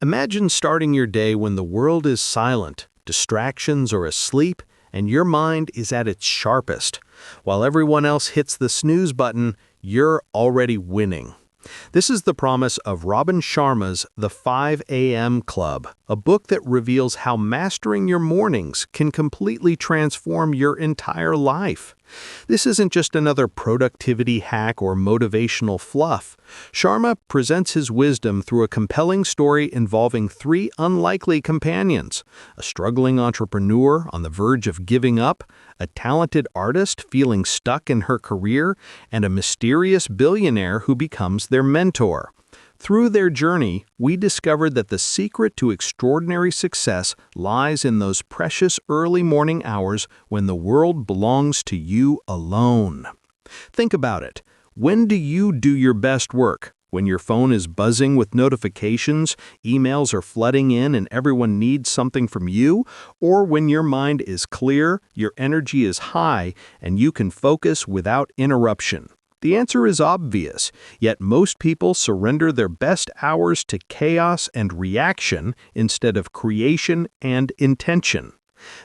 Imagine starting your day when the world is silent, distractions are asleep, and your mind is at its sharpest. While everyone else hits the snooze button, you're already winning. This is the promise of Robin Sharma's The 5 a.m. Club, a book that reveals how mastering your mornings can completely transform your entire life. This isn't just another productivity hack or motivational fluff. Sharma presents his wisdom through a compelling story involving three unlikely companions: a struggling entrepreneur on the verge of giving up, a talented artist feeling stuck in her career, and a mysterious billionaire who becomes their mentor. Through their journey, we discovered that the secret to extraordinary success lies in those precious early morning hours when the world belongs to you alone. Think about it. When do you do your best work? When your phone is buzzing with notifications, emails are flooding in, and everyone needs something from you? Or when your mind is clear, your energy is high, and you can focus without interruption? The answer is obvious, yet most people surrender their best hours to chaos and reaction instead of creation and intention.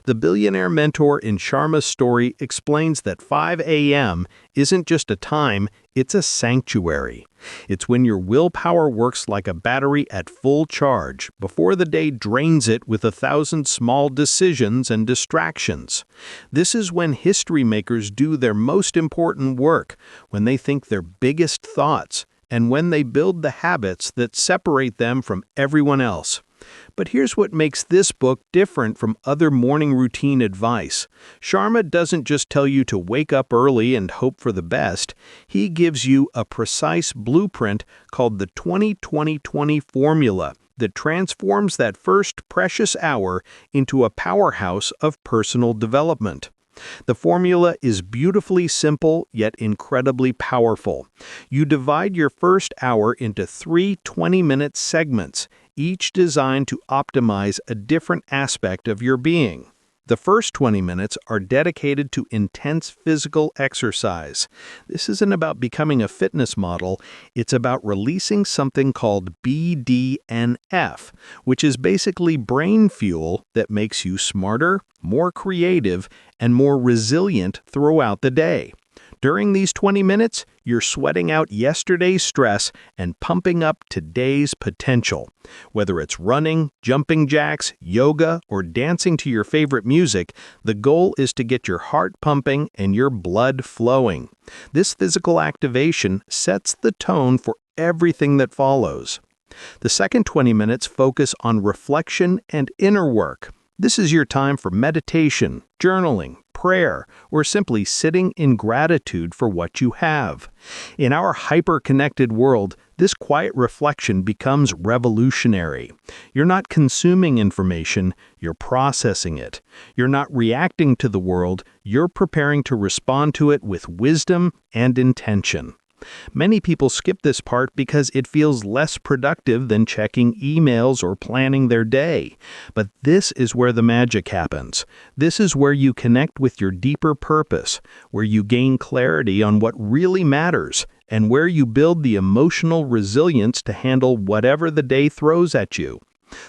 The billionaire mentor in Sharma's story explains that 5 a.m. isn't just a time, it's a sanctuary. It's when your willpower works like a battery at full charge, before the day drains it with 1,000 small decisions and distractions. This is when history makers do their most important work, when they think their biggest thoughts, and when they build the habits that separate them from everyone else. But here's what makes this book different from other morning routine advice. Sharma doesn't just tell you to wake up early and hope for the best. He gives you a precise blueprint called the 20-20-20 formula that transforms that first precious hour into a powerhouse of personal development. The formula is beautifully simple yet incredibly powerful. You divide your first hour into 3 20-minute segments, each designed to optimize a different aspect of your being. The first 20 minutes are dedicated to intense physical exercise. This isn't about becoming a fitness model, it's about releasing something called BDNF, which is basically brain fuel that makes you smarter, more creative, and more resilient throughout the day. During these 20 minutes, you're sweating out yesterday's stress and pumping up today's potential. Whether it's running, jumping jacks, yoga, or dancing to your favorite music, the goal is to get your heart pumping and your blood flowing. This physical activation sets the tone for everything that follows. The second 20 minutes focus on reflection and inner work. This is your time for meditation, journaling, prayer, or simply sitting in gratitude for what you have. In our hyper-connected world, this quiet reflection becomes revolutionary. You're not consuming information, you're processing it. You're not reacting to the world, you're preparing to respond to it with wisdom and intention. Many people skip this part because it feels less productive than checking emails or planning their day. But this is where the magic happens. This is where you connect with your deeper purpose, where you gain clarity on what really matters, and where you build the emotional resilience to handle whatever the day throws at you.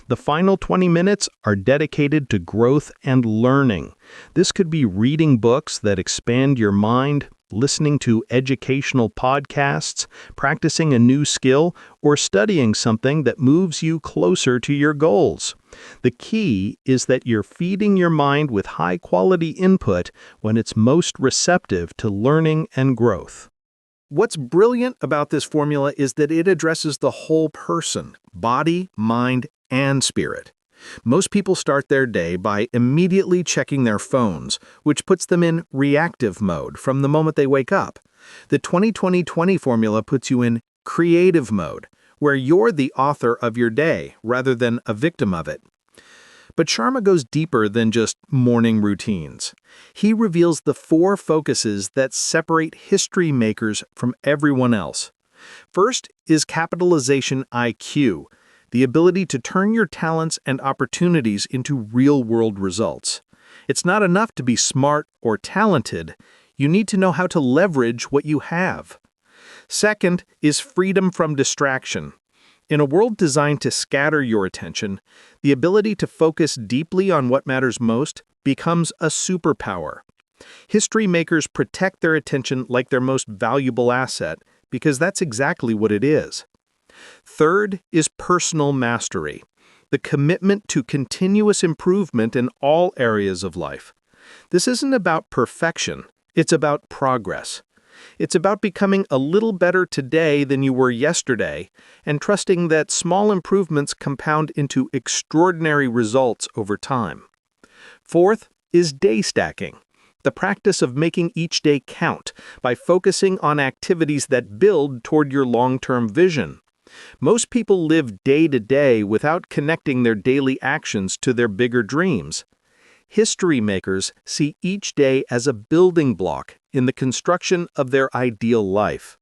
The final 20 minutes are dedicated to growth and learning. This could be reading books that expand your mind, listening to educational podcasts, practicing a new skill, or studying something that moves you closer to your goals. The key is that you're feeding your mind with high-quality input when it's most receptive to learning and growth. What's brilliant about this formula is that it addresses the whole person: body, mind, and spirit. Most people start their day by immediately checking their phones, which puts them in reactive mode from the moment they wake up. The 20-20-20 formula puts you in creative mode, where you're the author of your day rather than a victim of it. But Sharma goes deeper than just morning routines. He reveals the 4 focuses that separate history makers from everyone else. First is capitalization IQ, the ability to turn your talents and opportunities into real-world results. It's not enough to be smart or talented. You need to know how to leverage what you have. Second is freedom from distraction. In a world designed to scatter your attention, the ability to focus deeply on what matters most becomes a superpower. History makers protect their attention like their most valuable asset because that's exactly what it is. Third is personal mastery, the commitment to continuous improvement in all areas of life. This isn't about perfection, it's about progress. It's about becoming a little better today than you were yesterday and trusting that small improvements compound into extraordinary results over time. Fourth is day stacking, the practice of making each day count by focusing on activities that build toward your long-term vision. Most people live day to day without connecting their daily actions to their bigger dreams. History makers see each day as a building block in the construction of their ideal life.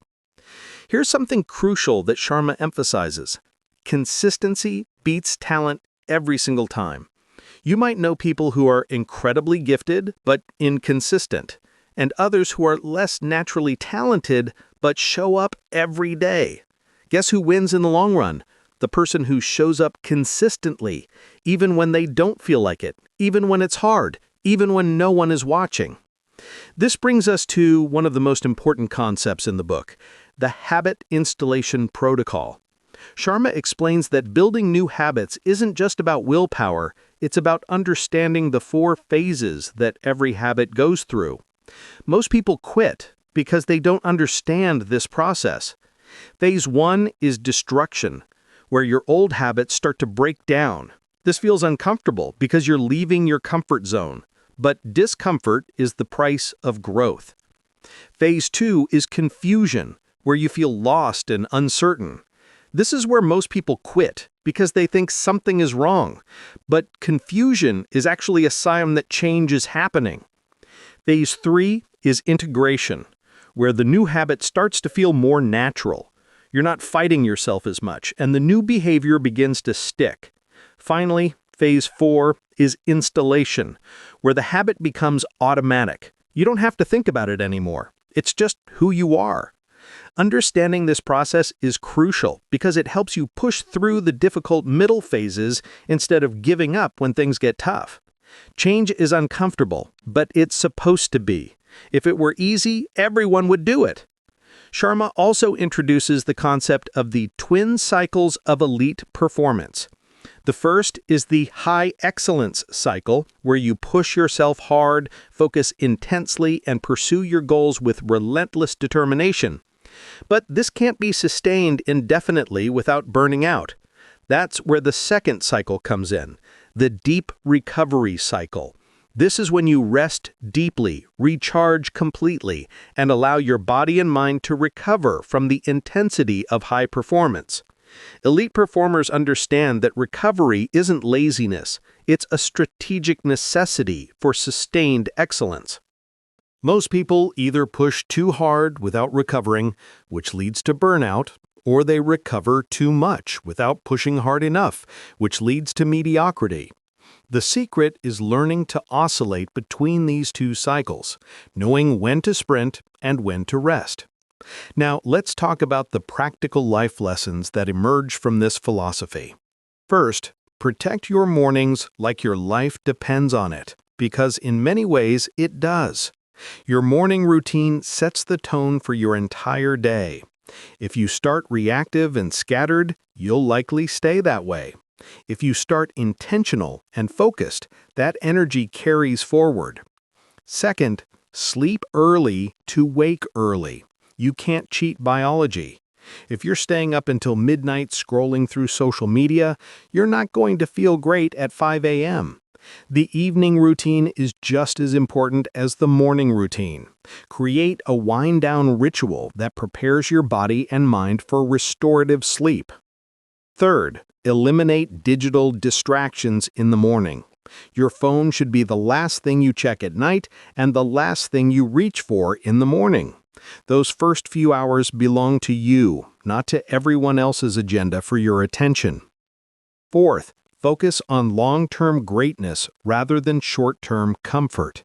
Here's something crucial that Sharma emphasizes. Consistency beats talent every single time. You might know people who are incredibly gifted but inconsistent, and others who are less naturally talented but show up every day. Guess who wins in the long run? The person who shows up consistently, even when they don't feel like it, even when it's hard, even when no one is watching. This brings us to one of the most important concepts in the book, the habit installation protocol. Sharma explains that building new habits isn't just about willpower, it's about understanding the 4 phases that every habit goes through. Most people quit because they don't understand this process. Phase 1 is destruction, where your old habits start to break down. This feels uncomfortable because you're leaving your comfort zone, but discomfort is the price of growth. Phase 2 is confusion, where you feel lost and uncertain. This is where most people quit because they think something is wrong, but confusion is actually a sign that change is happening. Phase 3 is integration, where the new habit starts to feel more natural. You're not fighting yourself as much, and the new behavior begins to stick. Finally, phase 4 is installation, where the habit becomes automatic. You don't have to think about it anymore. It's just who you are. Understanding this process is crucial because it helps you push through the difficult middle phases instead of giving up when things get tough. Change is uncomfortable, but it's supposed to be. If it were easy, everyone would do it. Sharma also introduces the concept of the twin cycles of elite performance. The first is the high excellence cycle, where you push yourself hard, focus intensely, and pursue your goals with relentless determination. But this can't be sustained indefinitely without burning out. That's where the second cycle comes in, the deep recovery cycle. This is when you rest deeply, recharge completely, and allow your body and mind to recover from the intensity of high performance. Elite performers understand that recovery isn't laziness, it's a strategic necessity for sustained excellence. Most people either push too hard without recovering, which leads to burnout, or they recover too much without pushing hard enough, which leads to mediocrity. The secret is learning to oscillate between these 2 cycles, knowing when to sprint and when to rest. Now, let's talk about the practical life lessons that emerge from this philosophy. First, protect your mornings like your life depends on it, because in many ways it does. Your morning routine sets the tone for your entire day. If you start reactive and scattered, you'll likely stay that way. If you start intentional and focused, that energy carries forward. Second, sleep early to wake early. You can't cheat biology. If you're staying up until midnight scrolling through social media, you're not going to feel great at 5 a.m. The evening routine is just as important as the morning routine. Create a wind-down ritual that prepares your body and mind for restorative sleep. Third, eliminate digital distractions in the morning. Your phone should be the last thing you check at night and the last thing you reach for in the morning. Those first few hours belong to you, not to everyone else's agenda for your attention. Fourth, focus on long-term greatness rather than short-term comfort.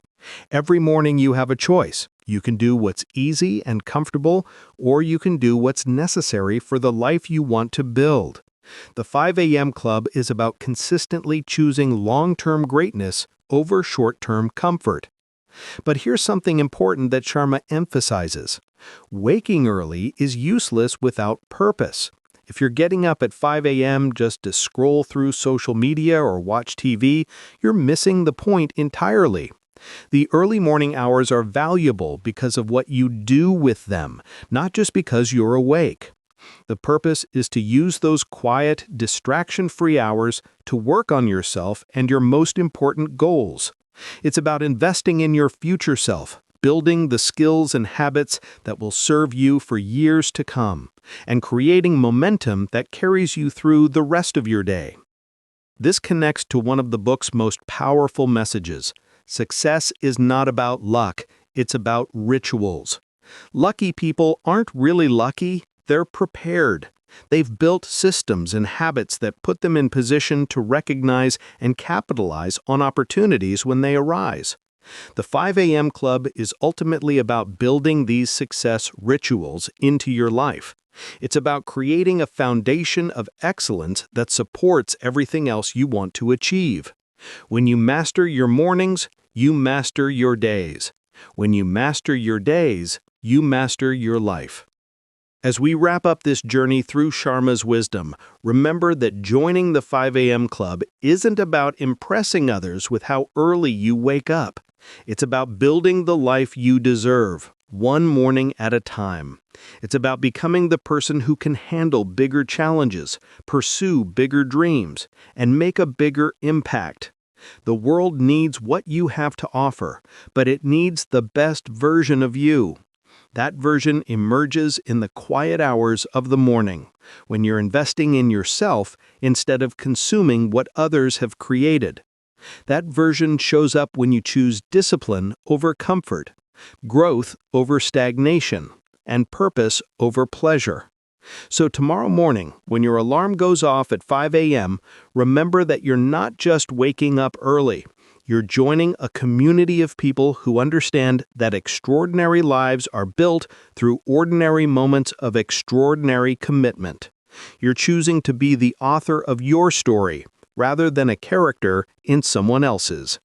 Every morning you have a choice. You can do what's easy and comfortable, or you can do what's necessary for the life you want to build. The 5 a.m. Club is about consistently choosing long-term greatness over short-term comfort. But here's something important that Sharma emphasizes. Waking early is useless without purpose. If you're getting up at 5 a.m. just to scroll through social media or watch TV, you're missing the point entirely. The early morning hours are valuable because of what you do with them, not just because you're awake. The purpose is to use those quiet, distraction-free hours to work on yourself and your most important goals. It's about investing in your future self, building the skills and habits that will serve you for years to come, and creating momentum that carries you through the rest of your day. This connects to one of the book's most powerful messages. Success is not about luck, it's about rituals. Lucky people aren't really lucky, they're prepared. They've built systems and habits that put them in position to recognize and capitalize on opportunities when they arise. The 5 a.m. Club is ultimately about building these success rituals into your life. It's about creating a foundation of excellence that supports everything else you want to achieve. When you master your mornings, you master your days. When you master your days, you master your life. As we wrap up this journey through Sharma's wisdom, remember that joining the 5 a.m. Club isn't about impressing others with how early you wake up. It's about building the life you deserve, one morning at a time. It's about becoming the person who can handle bigger challenges, pursue bigger dreams, and make a bigger impact. The world needs what you have to offer, but it needs the best version of you. That version emerges in the quiet hours of the morning, when you're investing in yourself instead of consuming what others have created. That version shows up when you choose discipline over comfort, growth over stagnation, and purpose over pleasure. So tomorrow morning, when your alarm goes off at 5 a.m., remember that you're not just waking up early. You're joining a community of people who understand that extraordinary lives are built through ordinary moments of extraordinary commitment. You're choosing to be the author of your story, rather than a character in someone else's.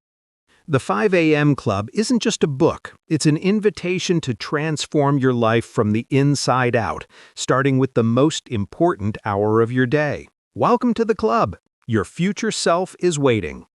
The 5 a.m. Club isn't just a book, it's an invitation to transform your life from the inside out, starting with the most important hour of your day. Welcome to the club. Your future self is waiting.